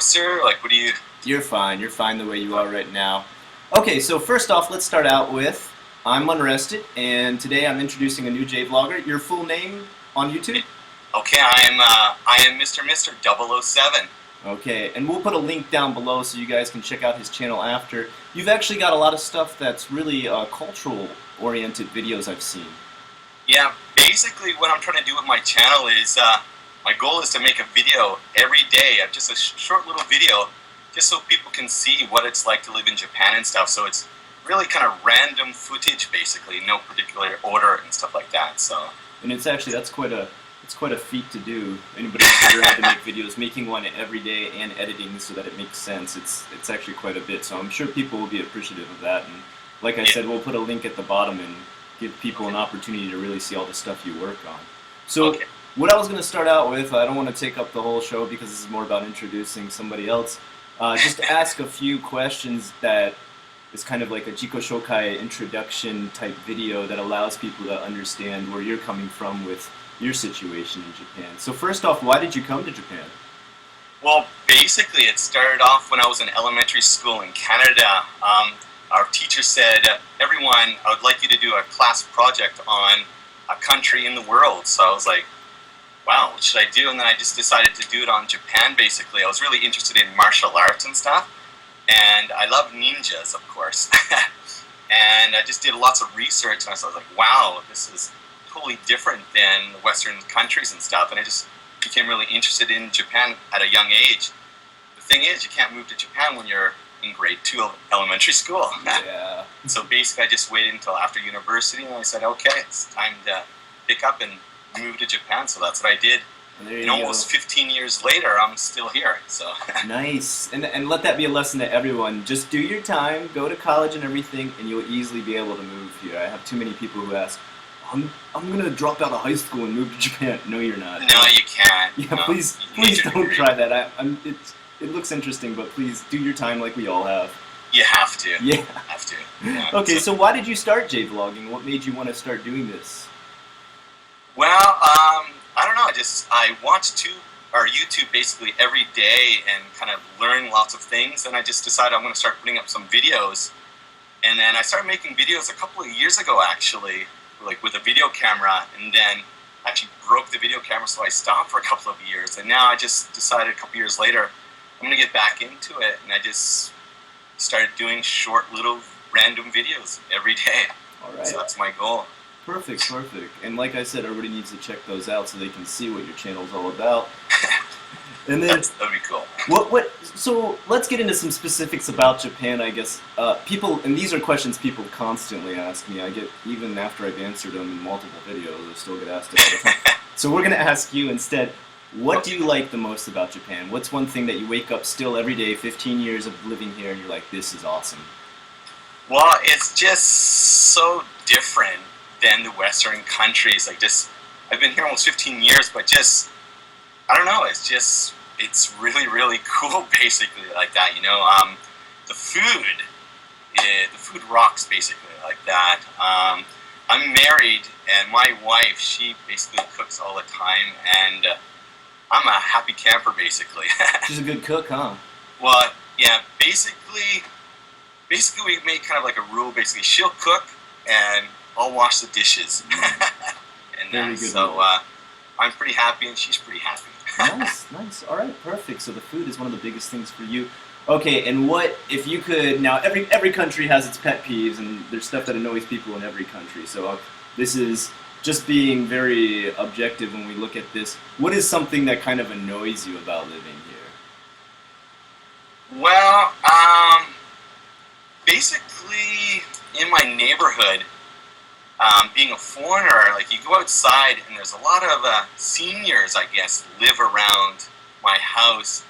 sir? Like, what do you... You're fine. You're fine the way you are right now. Okay, so first off, let's start out with I'm Unrested, and today I'm introducing a new J-Vlogger. Your full name on YouTube? Okay, I am Mr. 007. Okay, and we'll put a link down below so you guys can check out his channel after. You've actually got a lot of stuff that's really cultural-oriented videos I've seen. Yeah, basically what I'm trying to do with my channel is, my goal is to make a video every day, just a short little video, just so people can see what it's like to live in Japan and stuff. So it's really kind of random footage, basically, no particular order and stuff like that. So. And it's actually that's quite a feat to do. Anybody who's ever had to make videos, making one every day and editing so that it makes sense, it's actually quite a bit. So I'm sure people will be appreciative of that. And like I said, we'll put a link at the bottom and give people an opportunity to really see all the stuff you work on. So what I was going to start out with, I don't want to take up the whole show because this is more about introducing somebody else. Just ask a few questions that is kind of like a Jiko Shokai introduction type video that allows people to understand where you're coming from with your situation in Japan. So first off, why did you come to Japan? Well, basically it started off when I was in elementary school in Canada. Our teacher said, everyone, I would like you to do a class project on a country in the world. So I was like, wow, what should I do? And then I just decided to do it on Japan, basically. I was really interested in martial arts and stuff. And I love ninjas, of course. And I just did lots of research, and I was like, wow, this is totally different than the Western countries and stuff. And I just became really interested in Japan at a young age. The thing is, you can't move to Japan when you're in grade 2 of elementary school. Yeah. So basically, I just waited until after university, and I said, okay, it's time to pick up and move to Japan. So that's what I did. And almost 15 years later, I'm still here. So nice. And let that be a lesson to everyone. Just do your time, go to college and everything, and you'll easily be able to move here. I have too many people who ask, I'm going to drop out of high school and move to Japan. No, you're not. No, you can't. Yeah, no, please don't try that. It looks interesting, but please do your time like we all have. You have to. Yeah. You have to. Yeah. Okay, so why did you start J-vlogging? What made you want to start doing this? Well, I don't know. I watch YouTube basically every day and kind of learn lots of things. And I just decided I'm going to start putting up some videos. And then I started making videos a couple of years ago, actually, like with a video camera. And then actually broke the video camera, so I stopped for a couple of years. And now I just decided a couple years later, I'm going to get back into it. And I just started doing short little random videos every day. All right. So that's my goal. Perfect, perfect. And like I said, everybody needs to check those out so they can see what your channel's all about. And then that'd be cool. So let's get into some specifics about Japan, I guess. People, and these are questions people constantly ask me. I get, even after I've answered them in multiple videos, I still get asked about it. So we're going to ask you instead, what do you like the most about Japan? What's one thing that you wake up still every day, 15 years of living here, and you're like, this is awesome? Well, it's just so different than the Western countries. I've been here almost 15 years, but I don't know, it's really, really cool, basically, like that, you know. The food rocks, basically, like that. I'm married, and my wife, she basically cooks all the time, and I'm a happy camper, basically. She's a good cook, huh? Well, yeah, basically we made kind of like a rule, basically. She'll cook, and I'll wash the dishes. And so I'm pretty happy, and she's pretty happy. Nice, nice. All right, perfect. So the food is one of the biggest things for you. Okay, and what if you could now? Every country has its pet peeves, and there's stuff that annoys people in every country. So this is just being very objective when we look at this. What is something that kind of annoys you about living here? Well, basically in my neighborhood. Being a foreigner, like you go outside and there's a lot of seniors, I guess, live around my house.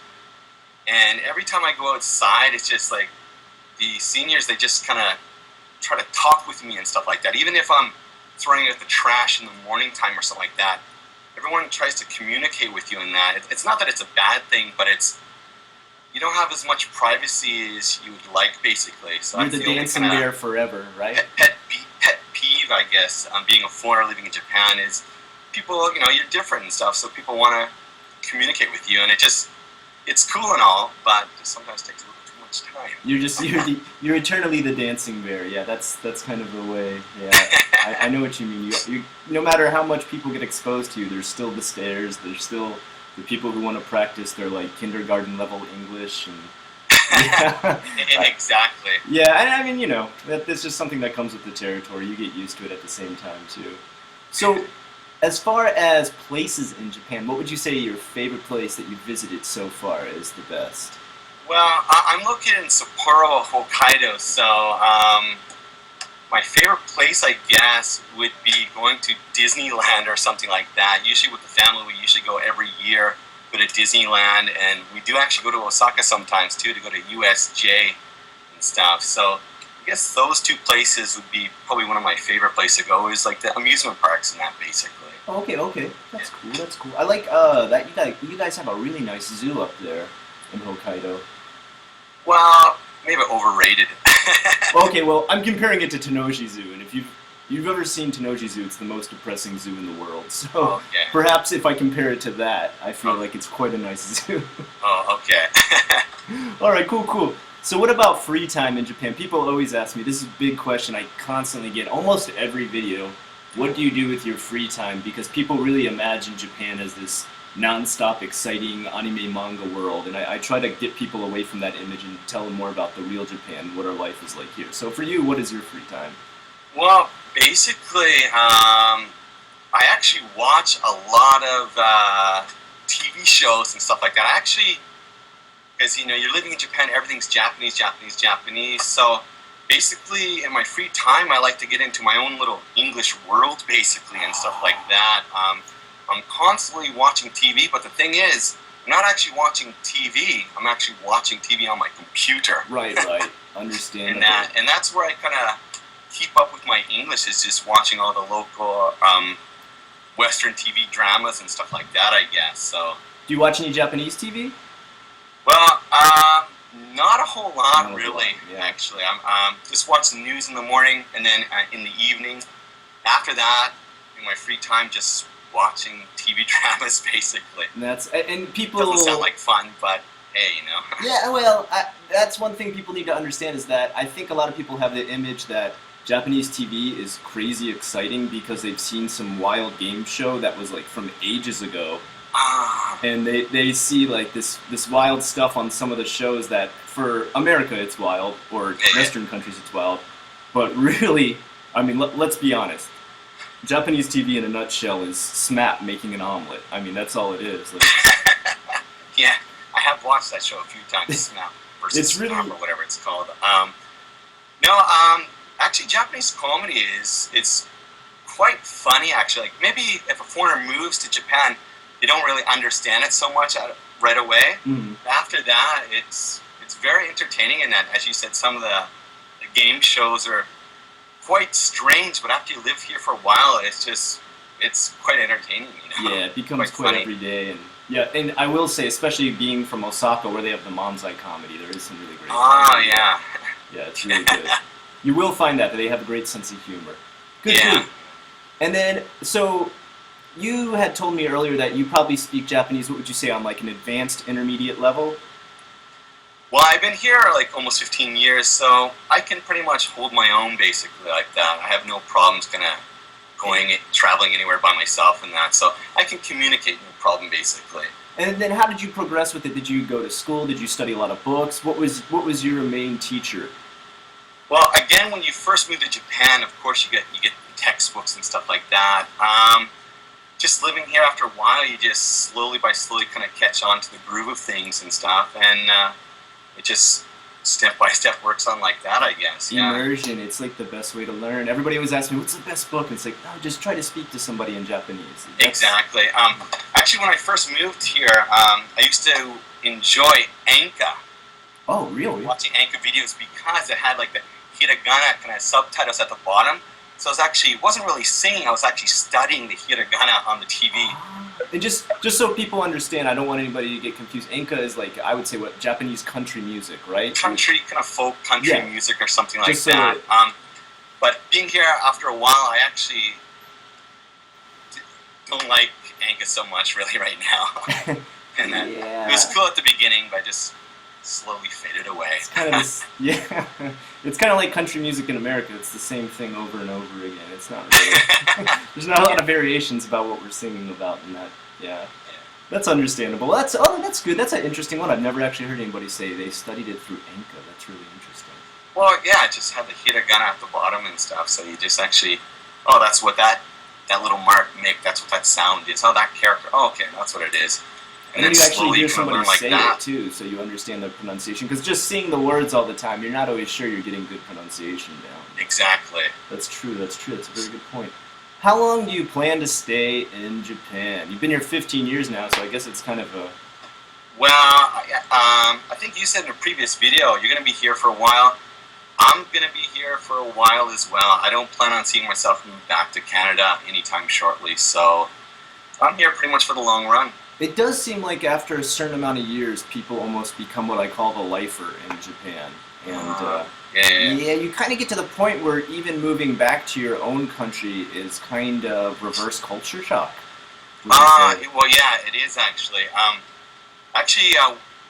And every time I go outside, it's just like the seniors, they just kind of try to talk with me and stuff like that. Even if I'm throwing out the trash in the morning time or something like that, everyone tries to communicate with you in that. It's not that it's a bad thing, but you don't have as much privacy as you would like, basically. So you're the dancing bear forever, right? Pet peeve, I guess, being a foreigner living in Japan is people, you're different and stuff, so people want to communicate with you, and it just Yeah. it's cool and all, but it sometimes takes a little too much time. You're eternally the dancing bear. Yeah, that's kind of the way. Yeah, I know what you mean. You no matter how much people get exposed to you, there's still the stares. There's still the people who want to practice their like kindergarten level English and. Yeah, Exactly. yeah. I mean, that's just something that comes with the territory. You get used to it at the same time too. So, as far as places in Japan, what would you say your favorite place that you've visited so far is the best? Well, I'm located in Sapporo, Hokkaido, so my favorite place, I guess, would be going to Disneyland or something like that. Usually with the family, we usually go every year, go to Disneyland, and we do actually go to Osaka sometimes too, to go to USJ and stuff. So I guess those two places would be probably one of my favorite places to go, is like the amusement parks and that, basically. Okay, that's cool. That's cool. I like that you guys have a really nice zoo up there in Hokkaido. Well, maybe overrated. Okay, well, I'm comparing it to Tennoji Zoo, and if you've ever seen Tennoji Zoo, it's the most depressing zoo in the world. So Okay. perhaps if I compare it to that, I feel like it's quite a nice zoo. Oh, okay. All right, cool. So what about free time in Japan? People always ask me, this is a big question I constantly get almost every video. What do you do with your free time? Because people really imagine Japan as this non-stop exciting anime manga world, and I try to get people away from that image and tell them more about the real Japan, what our life is like here. So for you, what is your free time? Well, basically, I actually watch a lot of TV shows and stuff like that. Actually, because you're living in Japan, everything's Japanese. So basically, in my free time, I like to get into my own little English world, basically, and stuff like that. I'm constantly watching TV, but the thing is, I'm not actually watching TV. I'm actually watching TV on my computer. Right. Understandable. And that's where I kind of keep up with my English, is just watching all the local Western TV dramas and stuff like that, I guess. So. Do you watch any Japanese TV? Well, not a whole lot, Not a really. lot, yeah. Actually, I'm just watch the news in the morning, and then in the evening. After that, in my free time, just watching TV dramas, basically. And people Doesn't sound like fun, but hey, Yeah, well, that's one thing people need to understand, is that I think a lot of people have the image that Japanese TV is crazy exciting because they've seen some wild game show that was like from ages ago. And they see like this wild stuff on some of the shows that for America it's wild, or Western countries it's wild. But really, I mean, let's be honest. Japanese TV in a nutshell is SMAP making an omelet. I mean, that's all it is. Like, Yeah, I have watched that show a few times. SMAP versus It's really- SMAP, or whatever it's called. Actually, Japanese comedy it's quite funny. Actually, like maybe if a foreigner moves to Japan, they don't really understand it so much right away. Mhm. After that, it's very entertaining. And that, as you said, some of the game shows are quite strange. But after you live here for a while, it's quite entertaining. Yeah, it becomes quite funny. every day. And I will say, especially being from Osaka, where they have the Manzai comedy, there is some really great comedy. Yeah. Yeah, it's really good. You will find that they have a great sense of humor. Good. Yeah. And then, so you had told me earlier that you probably speak Japanese. What would you say, on like an advanced intermediate level? Well, I've been here like almost 15 years, so I can pretty much hold my own, basically, like that. I have no problems traveling anywhere by myself and that, so I can communicate, no problem, basically. And then how did you progress with it? Did you go to school? Did you study a lot of books? What was your main teacher? Well, again, when you first move to Japan, of course you get textbooks and stuff like that. Just living here, after a while, you just slowly kind of catch on to the groove of things and stuff, and it just step by step works on like that, I guess. Yeah. Immersion, it's like the best way to learn. Everybody always asks me, what's the best book? And it's like, no, just try to speak to somebody in Japanese. Exactly. Actually, when I first moved here, I used to enjoy Anka. Oh, really? Watching Anka videos, because it had like the hiragana kind of subtitles at the bottom. So it wasn't really singing, I was actually studying the hiragana on the TV. And just so people understand, I don't want anybody to get confused. Enka is like, I would say, what, Japanese country music, right? Country, kind of folk country music or something like Just so that. But being here after a while, I actually don't like Anka so much really right now. And then Yeah. it was cool at the beginning, but just slowly faded away. It's kind of this, yeah. It's kind of like country music in America. It's the same thing over and over again. It's not really. There's not a lot of variations about what we're singing about in that. Yeah. That's understandable. That's good. That's an interesting one. I've never actually heard anybody say they studied it through Enka. That's really interesting. Well, yeah, it just had the hiragana at the bottom and stuff, so you just actually, oh, that's what that little mark that's what that sound is. Oh, that character. Oh, okay, that's what it is. And then you actually slowly hear kind of somebody learn like say that. it too, so you understand the pronunciation. Because just seeing the words all the time, you're not always sure you're getting good pronunciation down. Exactly. That's true. That's a very good point. How long do you plan to stay in Japan? You've been here 15 years now, so I guess it's kind of a... Well, I think you said in a previous video you're going to be here for a while. I'm going to be here for a while as well. I don't plan on seeing myself move back to Canada anytime shortly, so I'm here pretty much for the long run. It does seem like after a certain amount of years, people almost become what I call the lifer in Japan. And yeah, you kind of get to the point where even moving back to your own country is kind of reverse culture shock. Well, yeah, it is actually.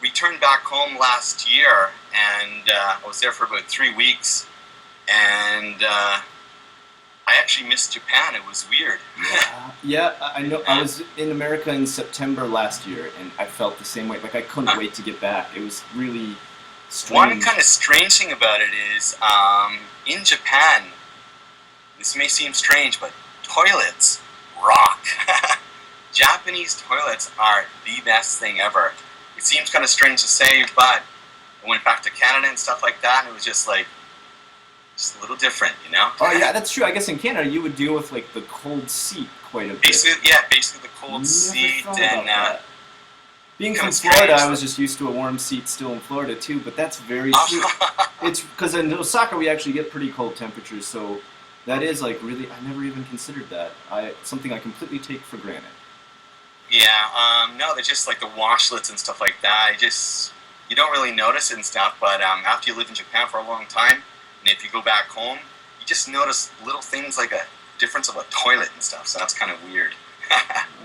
Returned back home last year, and I was there for about 3 weeks, and I actually missed Japan. It was weird. Yeah, I know. I was in America in September last year, and I felt the same way. Like, I couldn't wait to get back. It was really strange. One kind of strange thing about it is, in Japan, this may seem strange, but toilets rock. Japanese toilets are the best thing ever. It seems kind of strange to say, but I went back to Canada and stuff like that, and it was just like, just a little different, you know? Oh yeah, that's true. I guess in Canada you would deal with like the cold seat quite a bit. Basically the cold seat and being from Florida, I was just used to a warm seat still in Florida too, but that's very true. It's because in Osaka we actually get pretty cold temperatures, so that is like really, I never even considered that. Something I completely take for granted. Yeah, no, they're just like the washlets and stuff like that. You don't really notice it and stuff, but after you live in Japan for a long time, and if you go back home, you just notice little things like a difference of a toilet and stuff, so that's kind of weird.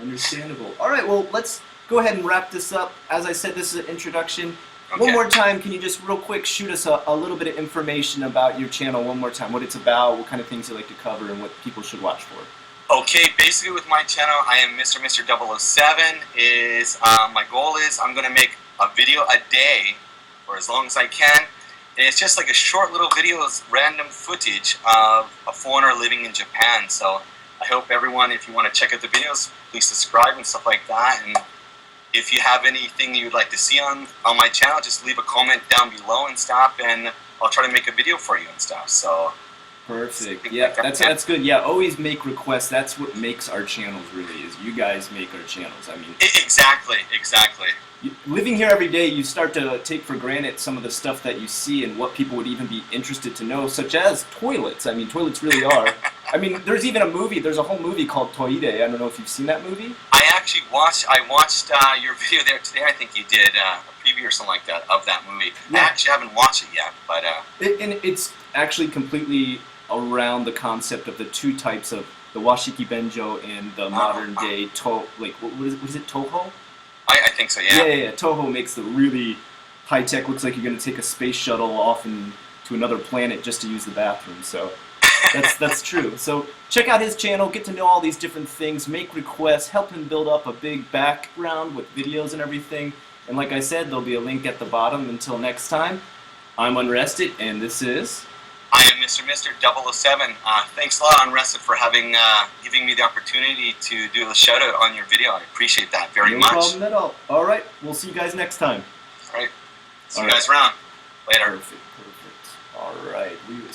Understandable. All right, well, let's go ahead and wrap this up. As I said, this is an introduction. Okay. One more time, can you just real quick shoot us a little bit of information about your channel one more time, what it's about, what kind of things you like to cover, and what people should watch for? Okay, basically with my channel, I am Mr. 007. My goal is I'm going to make a video a day for as long as I can. And it's just like a short little video of random footage of a foreigner living in Japan. So I hope everyone, if you want to check out the videos, please subscribe and stuff like that. And if you have anything you'd like to see on my channel, just leave a comment down below and stuff, and I'll try to make a video for you and stuff. So perfect. Yeah, that's good. Yeah, always make requests. That's what makes our channels really, is you guys make our channels. I mean, exactly. Living here every day, you start to take for granted some of the stuff that you see and what people would even be interested to know, such as toilets. I mean, toilets really are. I mean, there's even a movie. There's a whole movie called Toire. I don't know if you've seen that movie. I watched your video there today. I think you did a preview or something like that of that movie. Yeah. I actually haven't watched it yet, but and it's actually completely around the concept of the two types of the washiki benjo and the modern day what is it, Toho? I think so, yeah. Yeah. Toho makes the really high tech. Looks like you're going to take a space shuttle off to another planet just to use the bathroom. So that's true. So check out his channel, get to know all these different things, make requests, help him build up a big background with videos and everything. And like I said, there'll be a link at the bottom. Until next time, I'm Unrested, and this is... I am Mr. 007. Thanks a lot, Unrested, for giving me the opportunity to do a shout out on your video. I appreciate that very much. No problem at all. All right, we'll see you guys next time. All right, see you guys around. Later. Perfect. All right, we will.